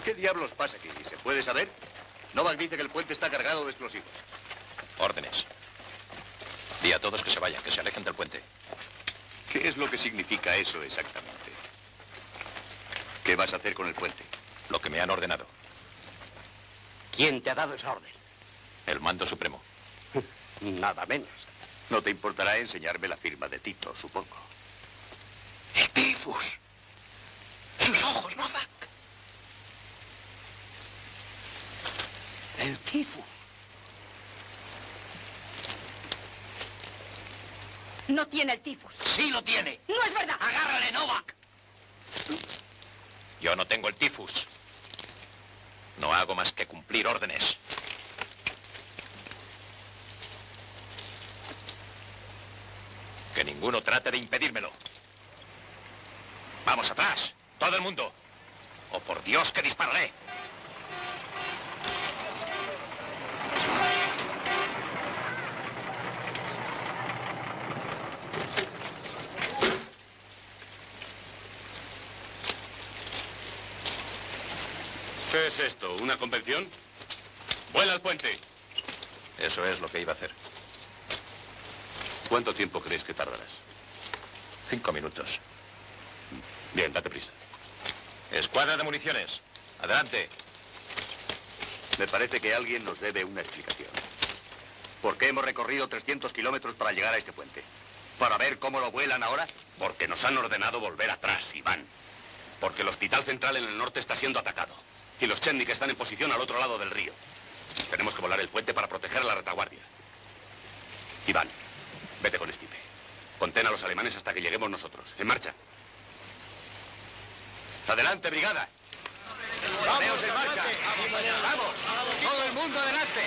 ¿Qué diablos pasa aquí? ¿Se puede saber? Novak dice que el puente está cargado de explosivos. Órdenes. Di a todos que se vayan, que se alejen del puente. ¿Qué es lo que significa eso exactamente? ¿Qué vas a hacer con el puente? Lo que me han ordenado. ¿Quién te ha dado esa orden? El mando supremo. Nada menos. No te importará enseñarme la firma de Tito, supongo. El tifus. Sus ojos, Novak. El tifus. No tiene el tifus. Sí lo tiene. No es verdad. Agárrale, Novak. Yo no tengo el tifus. No hago más que cumplir órdenes. Que ninguno trate de impedírmelo. Vamos atrás, todo el mundo. O por Dios que dispararé. ¿Qué es esto? ¿Una convención? ¡Vuela al puente! Eso es lo que iba a hacer. ¿Cuánto tiempo crees que tardarás? 5 minutos. Bien, date prisa. Escuadra de municiones. Adelante. Me parece que alguien nos debe una explicación. ¿Por qué hemos recorrido 300 kilómetros para llegar a este puente? ¿Para ver cómo lo vuelan ahora? Porque nos han ordenado volver atrás, Iván. Porque el hospital central en el norte está siendo atacado. Y los Chetnik están en posición al otro lado del río. Tenemos que volar el puente para proteger a la retaguardia. Iván, vete con Stipe. Contén a los alemanes hasta que lleguemos nosotros. En marcha. ¡Adelante, brigada! ¡Vamos, en marcha! ¡Vamos! ¡Todo el mundo adelante!